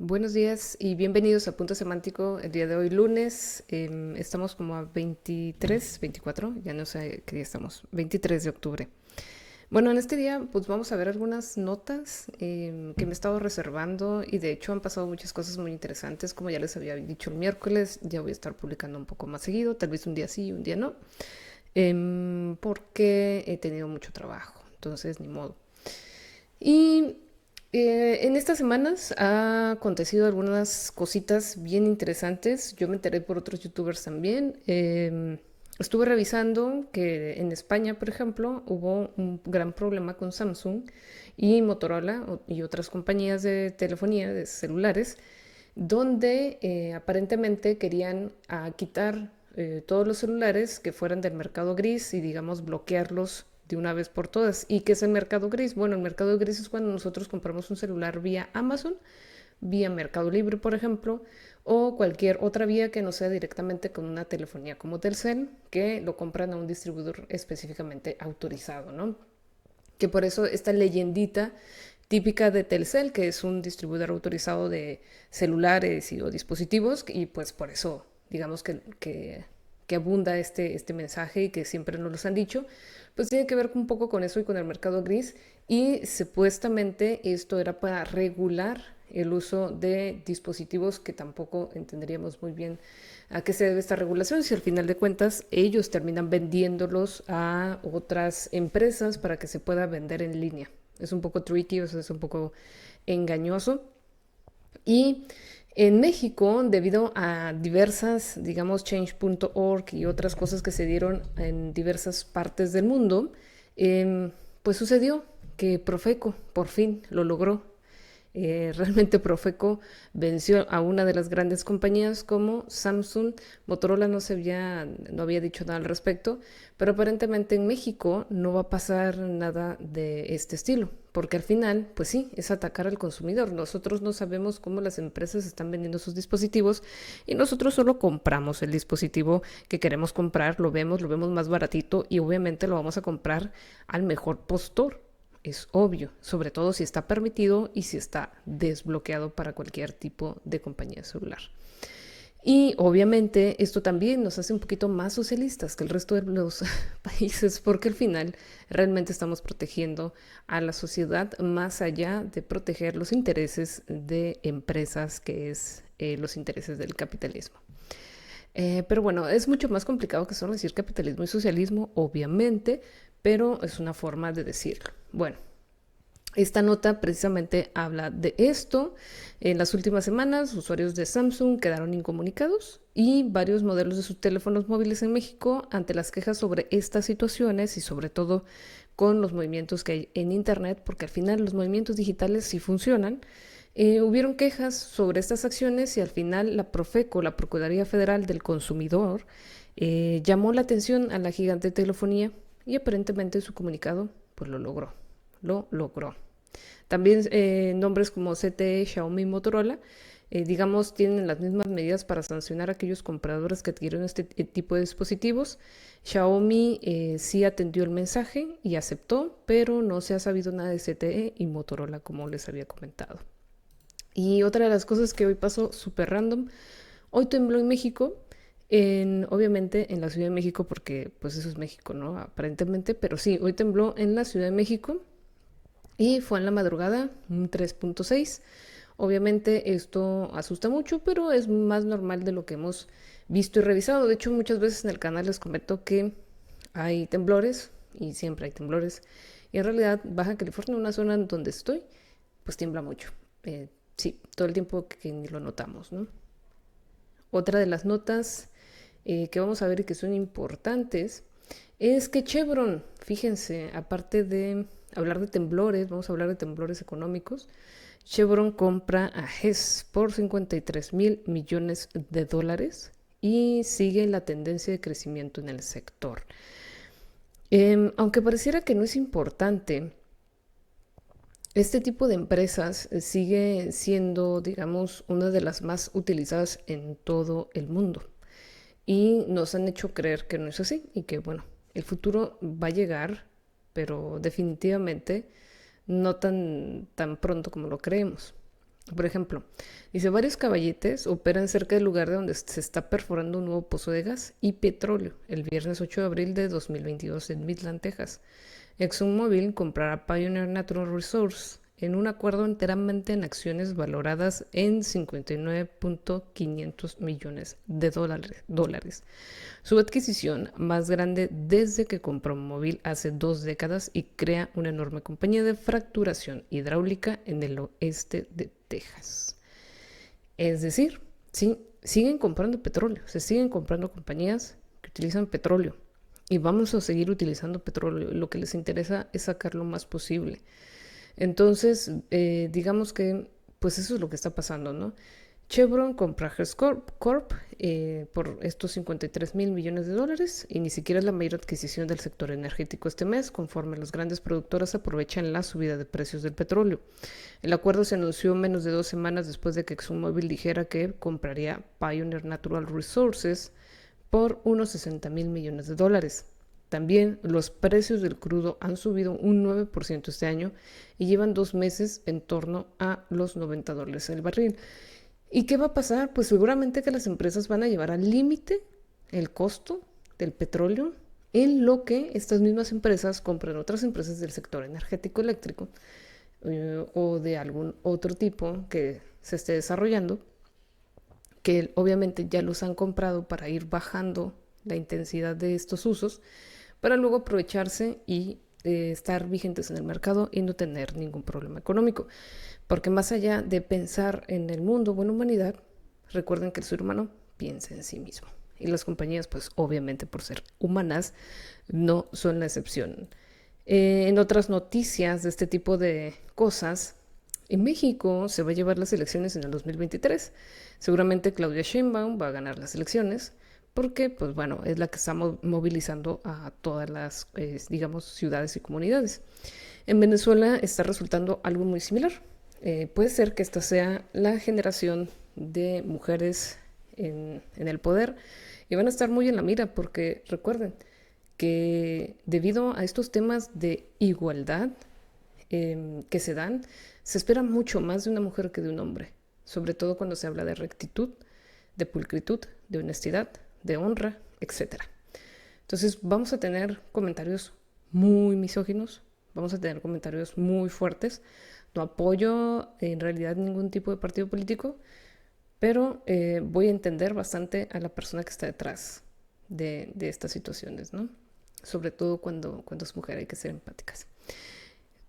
Buenos días y bienvenidos a Punto Semántico. El día de hoy, lunes, estamos como a 23, 24, ya no sé qué día estamos, 23 de octubre. Bueno, en este día pues vamos a ver algunas notas que me he estado reservando y de hecho han pasado muchas cosas muy interesantes. Como ya les había dicho el miércoles, ya voy a estar publicando un poco más seguido, tal vez un día sí, un día no, porque he tenido mucho trabajo, entonces ni modo. Y en estas semanas ha acontecido algunas cositas bien interesantes. Yo me enteré por otros youtubers también. Estuve revisando que en España, por ejemplo, hubo un gran problema con Samsung y Motorola y otras compañías de telefonía, de celulares, donde aparentemente querían quitar todos los celulares que fueran del mercado gris y, digamos, bloquearlos de una vez por todas. ¿Y qué es el mercado gris? Bueno, el mercado gris es cuando nosotros compramos un celular vía Amazon, vía Mercado Libre, por ejemplo, o cualquier otra vía que no sea directamente con una telefonía como Telcel, que lo compran a un distribuidor específicamente autorizado, ¿no? Que por eso esta leyendita típica de Telcel, que es un distribuidor autorizado de celulares o dispositivos, y pues por eso digamos que abunda este mensaje y que siempre nos los han dicho, pues tiene que ver un poco con eso y con el mercado gris, y supuestamente esto era para regular el uso de dispositivos que tampoco entenderíamos muy bien a qué se debe esta regulación, si al final de cuentas ellos terminan vendiéndolos a otras empresas para que se pueda vender en línea. Es un poco tricky, o sea, es un poco engañoso. Y en México, debido a diversas, digamos, change.org y otras cosas que se dieron en diversas partes del mundo, pues sucedió que Profeco por fin lo logró. Realmente Profeco venció a una de las grandes compañías como Samsung. Motorola no había dicho nada al respecto, pero aparentemente en México no va a pasar nada de este estilo, porque al final, pues sí, es atacar al consumidor. Nosotros no sabemos cómo las empresas están vendiendo sus dispositivos y nosotros solo compramos el dispositivo que queremos comprar, lo vemos más baratito y obviamente lo vamos a comprar al mejor postor. Es obvio, sobre todo si está permitido y si está desbloqueado para cualquier tipo de compañía celular. Y obviamente esto también nos hace un poquito más socialistas que el resto de los países, porque al final realmente estamos protegiendo a la sociedad más allá de proteger los intereses de empresas, que es los intereses del capitalismo. Pero bueno, es mucho más complicado que solo decir capitalismo y socialismo, obviamente, pero es una forma de decirlo. Bueno, esta nota precisamente habla de esto. En las últimas semanas, usuarios de Samsung quedaron incomunicados y varios modelos de sus teléfonos móviles en México ante las quejas sobre estas situaciones y sobre todo con los movimientos que hay en Internet, porque al final los movimientos digitales sí funcionan. Hubieron quejas sobre estas acciones y al final la Profeco, la Procuraduría Federal del Consumidor, llamó la atención a la gigante de telefonía y aparentemente su comunicado pues lo logró. Lo logró. También nombres como CTE, Xiaomi y Motorola, digamos, tienen las mismas medidas para sancionar a aquellos compradores que adquirieron este tipo de dispositivos. Xiaomi sí atendió el mensaje y aceptó, pero no se ha sabido nada de CTE y Motorola, como les había comentado. Y otra de las cosas que hoy pasó súper random, hoy tembló en México, obviamente en la Ciudad de México, porque pues eso es México, ¿no? Aparentemente, pero sí, hoy tembló en la Ciudad de México y fue en la madrugada, un 3.6. Obviamente esto asusta mucho, pero es más normal de lo que hemos visto y revisado. De hecho, muchas veces en el canal les comento que hay temblores y siempre hay temblores. Y en realidad Baja California, una zona en donde estoy, pues tiembla mucho. Sí, todo el tiempo que ni lo notamos, ¿no? Otra de las notas que vamos a ver y que son importantes es que Chevron, fíjense, aparte de hablar de temblores, vamos a hablar de temblores económicos. Chevron compra a Hess por 53.000 millones de dólares y sigue la tendencia de crecimiento en el sector. Aunque pareciera que no es importante, este tipo de empresas sigue siendo, digamos, una de las más utilizadas en todo el mundo. Y nos han hecho creer que no es así y que, bueno, el futuro va a llegar, pero definitivamente no tan pronto como lo creemos. Por ejemplo, dice, varios caballetes operan cerca del lugar de donde se está perforando un nuevo pozo de gas y petróleo el viernes 8 de abril de 2022 en Midland, Texas. ExxonMobil comprará Pioneer Natural Resources en un acuerdo enteramente en acciones valoradas en 59.500 millones de dólares. Su adquisición más grande desde que compró Mobil hace 2 décadas y crea una enorme compañía de fracturación hidráulica en el oeste de Texas. Es decir, sí, siguen comprando petróleo, se siguen comprando compañías que utilizan petróleo y vamos a seguir utilizando petróleo. Lo que les interesa es sacar lo más posible. Entonces, digamos que, pues eso es lo que está pasando, ¿no? Chevron compra Hess Corp por estos 53.000 millones de dólares y ni siquiera es la mayor adquisición del sector energético este mes, conforme las grandes productoras aprovechan la subida de precios del petróleo. El acuerdo se anunció menos de 2 semanas después de que ExxonMobil dijera que compraría Pioneer Natural Resources por unos 60.000 millones de dólares. También los precios del crudo han subido un 9% este año y llevan 2 meses en torno a los $90 el barril. ¿Y qué va a pasar? Pues seguramente que las empresas van a llevar al límite el costo del petróleo, en lo que estas mismas empresas compran otras empresas del sector energético eléctrico o de algún otro tipo que se esté desarrollando, que obviamente ya los han comprado para ir bajando la intensidad de estos usos, para luego aprovecharse y estar vigentes en el mercado y no tener ningún problema económico. Porque más allá de pensar en el mundo o en la humanidad, recuerden que el ser humano piensa en sí mismo. Y las compañías, pues obviamente por ser humanas, no son la excepción. En otras noticias de este tipo de cosas, en México se va a llevar las elecciones en el 2023. Seguramente Claudia Sheinbaum va a ganar las elecciones porque, pues bueno, es la que está movilizando a todas las, digamos, ciudades y comunidades. En Venezuela está resultando algo muy similar. Puede ser que esta sea la generación de mujeres en el poder y van a estar muy en la mira porque recuerden que debido a estos temas de igualdad que se dan, se espera mucho más de una mujer que de un hombre, sobre todo cuando se habla de rectitud, de pulcritud, de honestidad, de honra, etcétera. Entonces vamos a tener comentarios muy misóginos, vamos a tener comentarios muy fuertes. No apoyo en realidad ningún tipo de partido político, pero voy a entender bastante a la persona que está detrás de estas situaciones, ¿no? Sobre todo cuando es mujer, hay que ser empáticas.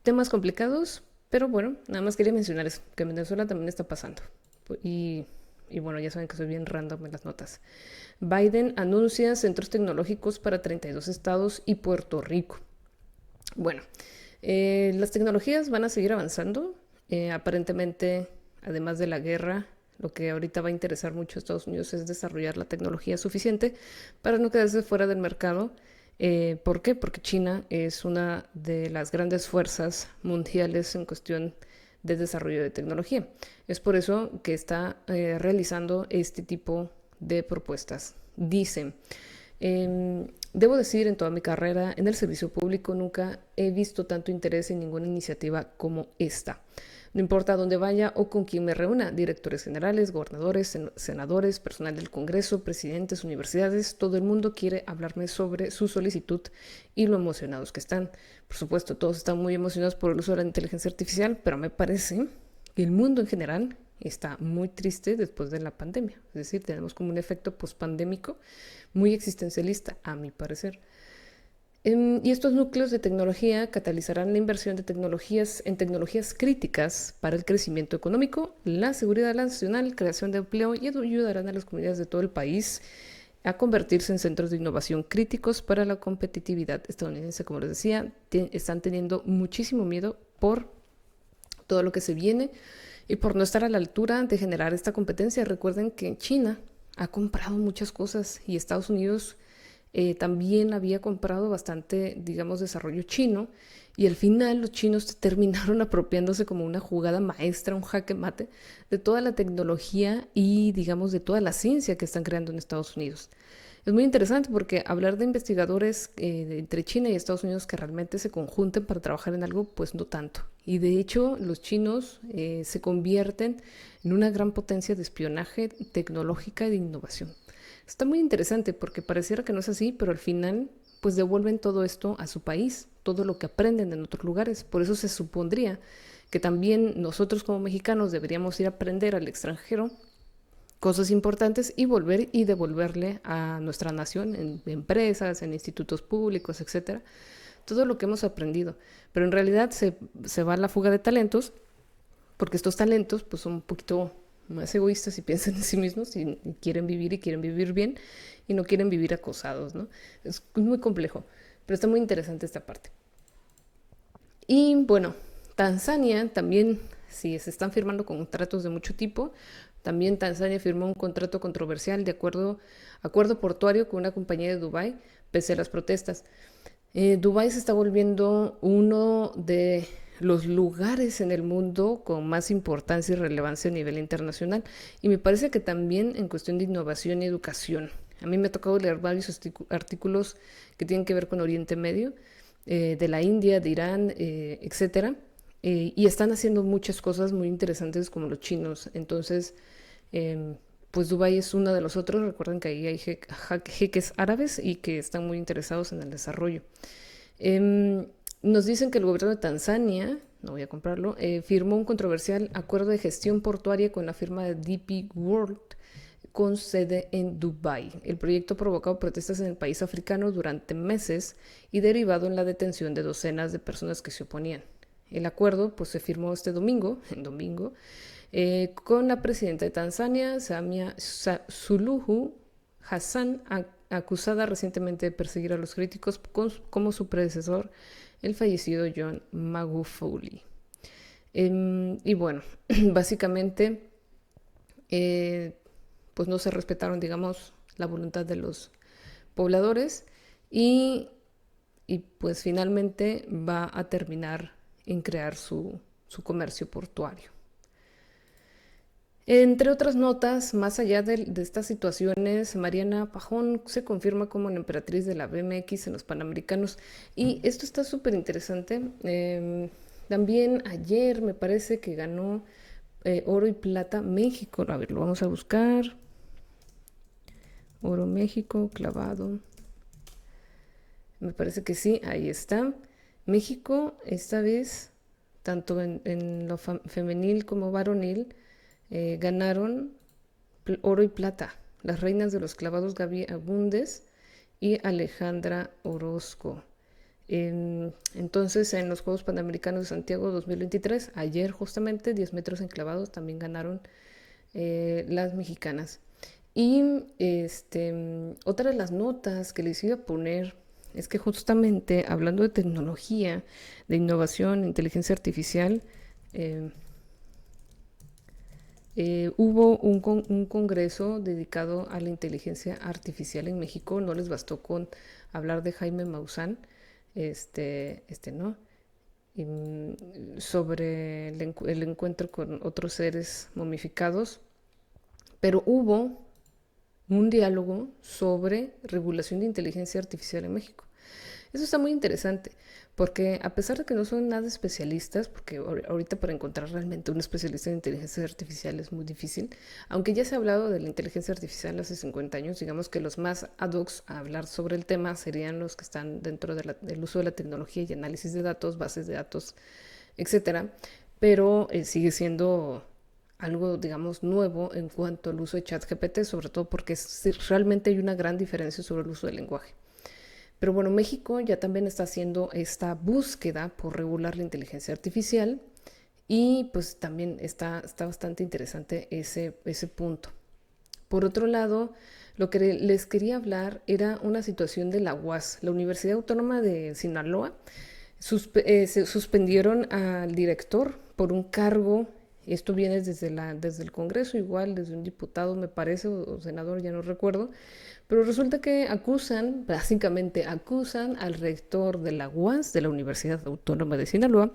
Temas complicados, pero bueno, nada más quería mencionar eso, que en Venezuela también está pasando. Y bueno, ya saben que soy bien random en las notas. Biden anuncia centros tecnológicos para 32 estados y Puerto Rico. Bueno, las tecnologías van a seguir avanzando. Aparentemente, además de la guerra, lo que ahorita va a interesar mucho a Estados Unidos es desarrollar la tecnología suficiente para no quedarse fuera del mercado. ¿Por qué? Porque China es una de las grandes fuerzas mundiales en cuestión de desarrollo de tecnología. Es por eso que está realizando este tipo de propuestas. Dicen, debo decir, en toda mi carrera en el servicio público nunca he visto tanto interés en ninguna iniciativa como esta. No importa dónde vaya o con quién me reúna, directores generales, gobernadores, senadores, personal del Congreso, presidentes, universidades, todo el mundo quiere hablarme sobre su solicitud y lo emocionados que están. Por supuesto, todos están muy emocionados por el uso de la inteligencia artificial, pero me parece que el mundo en general está muy triste después de la pandemia. Es decir, tenemos como un efecto pospandémico muy existencialista, a mi parecer. Y estos núcleos de tecnología catalizarán la inversión de tecnologías en tecnologías críticas para el crecimiento económico, la seguridad nacional, creación de empleo y ayudarán a las comunidades de todo el país a convertirse en centros de innovación críticos para la competitividad estadounidense. Como les decía, están teniendo muchísimo miedo por todo lo que se viene y por no estar a la altura de generar esta competencia. Recuerden que China ha comprado muchas cosas y Estados Unidos también había comprado bastante, digamos, desarrollo chino, y al final los chinos terminaron apropiándose como una jugada maestra, un jaque mate de toda la tecnología y, digamos, de toda la ciencia que están creando en Estados Unidos. Es muy interesante porque hablar de investigadores entre China y Estados Unidos que realmente se conjunten para trabajar en algo, pues no tanto. Y de hecho, los chinos se convierten en una gran potencia de espionaje tecnológica y de innovación. Está muy interesante porque pareciera que no es así, pero al final pues devuelven todo esto a su país, todo lo que aprenden en otros lugares. Por eso se supondría que también nosotros como mexicanos deberíamos ir a aprender al extranjero cosas importantes y volver y devolverle a nuestra nación en empresas, en institutos públicos, etcétera, todo lo que hemos aprendido. Pero en realidad se va a la fuga de talentos porque estos talentos pues son un poquito más egoístas y piensan en sí mismos y quieren vivir bien y no quieren vivir acosados, ¿no? Es muy complejo, pero está muy interesante esta parte. Y bueno, Tanzania también, si se están firmando contratos de mucho tipo, también Tanzania firmó un contrato controversial de acuerdo portuario con una compañía de Dubái, pese a las protestas. Dubái se está volviendo uno de los lugares en el mundo con más importancia y relevancia a nivel internacional. Y me parece que también en cuestión de innovación y educación. A mí me ha tocado leer varios artículos que tienen que ver con Oriente Medio, de la India, de Irán, etcétera. Y están haciendo muchas cosas muy interesantes como los chinos. Entonces, pues Dubái es uno de los otros. Recuerden que ahí hay jeques árabes y que están muy interesados en el desarrollo. Nos dicen que el gobierno de Tanzania, no voy a comprarlo, firmó un controversial acuerdo de gestión portuaria con la firma de DP World con sede en Dubái. El proyecto ha provocado protestas en el país africano durante meses y derivado en la detención de docenas de personas que se oponían. El acuerdo pues, se firmó este domingo, con la presidenta de Tanzania, Samia Suluhu Hassan, acusada recientemente de perseguir a los críticos como su predecesor, el fallecido John Magufuli. Y bueno, básicamente, pues no se respetaron, digamos, la voluntad de los pobladores y pues finalmente va a terminar en crear su comercio portuario. Entre otras notas, más allá de estas situaciones, Mariana Pajón se confirma como la emperatriz de la BMX en los Panamericanos. Y esto está súper interesante. También ayer me parece que ganó oro y plata México. A ver, lo vamos a buscar. Oro México, clavado. Me parece que sí, ahí está. México, esta vez, tanto en lo femenil como varonil, ganaron oro y plata. Las reinas de los clavados Gaby Agúndez y Alejandra Orozco. Entonces, en los Juegos Panamericanos de Santiago 2023, ayer justamente 10 metros en clavados también ganaron las mexicanas. Y otra de las notas que les iba a poner es que justamente hablando de tecnología, de innovación, inteligencia artificial, hubo un congreso dedicado a la inteligencia artificial en México. No les bastó con hablar de Jaime Maussan, ¿no? Y, sobre el encuentro con otros seres momificados, pero hubo un diálogo sobre regulación de inteligencia artificial en México. Eso está muy interesante, porque a pesar de que no son nada especialistas, porque ahorita para encontrar realmente un especialista en inteligencia artificial es muy difícil, aunque ya se ha hablado de la inteligencia artificial hace 50 años, digamos que los más ad hoc a hablar sobre el tema serían los que están dentro del uso de la tecnología y análisis de datos, bases de datos, etcétera, pero sigue siendo algo, digamos, nuevo en cuanto al uso de ChatGPT, sobre todo porque realmente hay una gran diferencia sobre el uso del lenguaje. Pero bueno, México ya también está haciendo esta búsqueda por regular la inteligencia artificial y pues también está bastante interesante ese punto. Por otro lado, lo que les quería hablar era una situación de la UAS, la Universidad Autónoma de Sinaloa. Se suspendieron al director por un cargo. Esto viene desde el Congreso, igual desde un diputado me parece, o senador, ya no recuerdo, pero resulta que básicamente acusan al rector de la UAS, de la Universidad Autónoma de Sinaloa,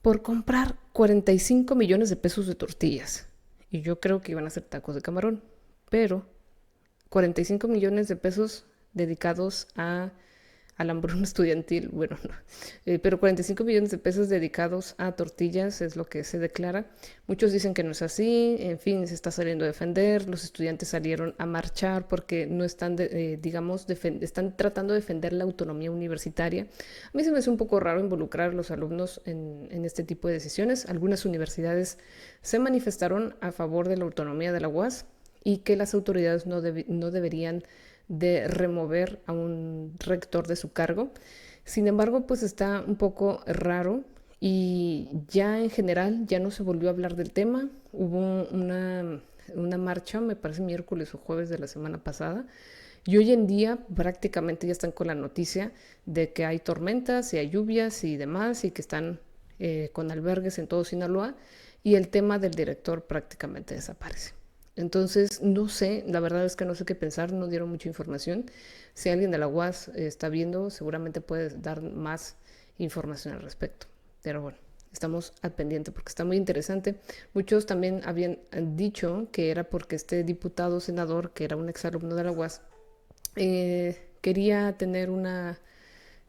por comprar 45 millones de pesos de tortillas. Y yo creo que iban a ser tacos de camarón, pero 45 millones de pesos dedicados a a la hambruna estudiantil, bueno, no. Pero 45 millones de pesos dedicados a tortillas es lo que se declara. Muchos dicen que no es así, en fin, se está saliendo a defender, los estudiantes salieron a marchar porque no están, digamos, están tratando de defender la autonomía universitaria. A mí se me hace un poco raro involucrar a los alumnos en este tipo de decisiones. Algunas universidades se manifestaron a favor de la autonomía de la UAS y que las autoridades no deberían de remover a un rector de su cargo. Sin embargo, pues está un poco raro y ya en general ya no se volvió a hablar del tema. Hubo una marcha, me parece miércoles o jueves de la semana pasada, y hoy en día prácticamente ya están con la noticia de que hay tormentas y hay lluvias y demás y que están con albergues en todo Sinaloa y el tema del director prácticamente desaparece. Entonces, no sé, la verdad es que no sé qué pensar, no dieron mucha información. Si alguien de la UAS está viendo, seguramente puede dar más información al respecto. Pero bueno, estamos al pendiente porque está muy interesante. Muchos también habían dicho que era porque este diputado senador, que era un exalumno de la UAS, quería tener una,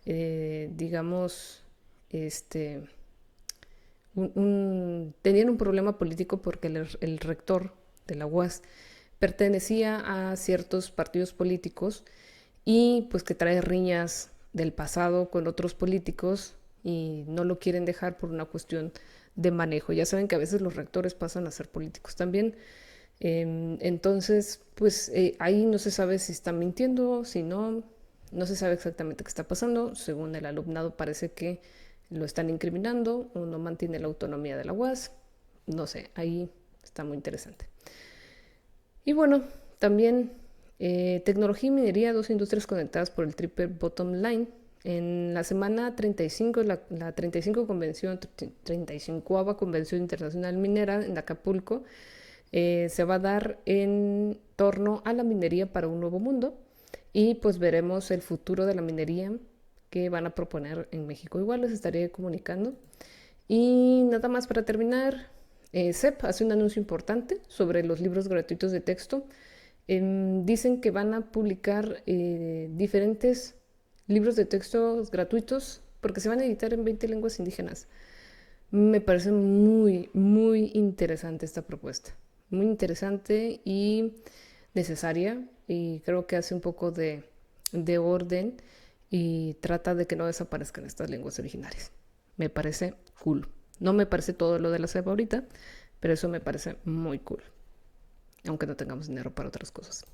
digamos, este, tenían un problema político porque el rector de la UAS pertenecía a ciertos partidos políticos y pues que trae riñas del pasado con otros políticos y no lo quieren dejar por una cuestión de manejo. Ya saben que a veces los rectores pasan a ser políticos también. Entonces, pues ahí no se sabe si están mintiendo, si no, no se sabe exactamente qué está pasando. Según el alumnado parece que lo están incriminando o no mantiene la autonomía de la UAS. No sé, ahí está muy interesante. Y bueno, también tecnología y minería, dos industrias conectadas por el triple bottom line. En la semana 35, la 35 convención, 35ª Convención Internacional Minera en Acapulco, se va a dar en torno a la minería para un nuevo mundo y pues veremos el futuro de la minería que van a proponer en México. Igual les estaré comunicando. Y nada más para terminar, CEP hace un anuncio importante sobre los libros gratuitos de texto. Dicen que van a publicar diferentes libros de texto gratuitos porque se van a editar en 20 lenguas indígenas. Me parece muy, muy interesante esta propuesta. Muy interesante y necesaria y creo que hace un poco de orden y trata de que no desaparezcan estas lenguas originarias. Me parece cool. No me parece todo lo de la CEP ahorita, pero eso me parece muy cool, aunque no tengamos dinero para otras cosas.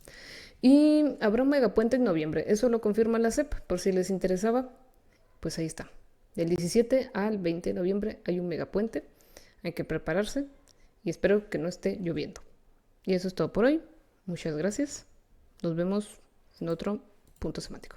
Y habrá un megapuente en noviembre, eso lo confirma la CEP, por si les interesaba, pues ahí está. Del 17 al 20 de noviembre hay un megapuente, hay que prepararse y espero que no esté lloviendo. Y eso es todo por hoy. Muchas gracias. Nos vemos en otro punto semántico.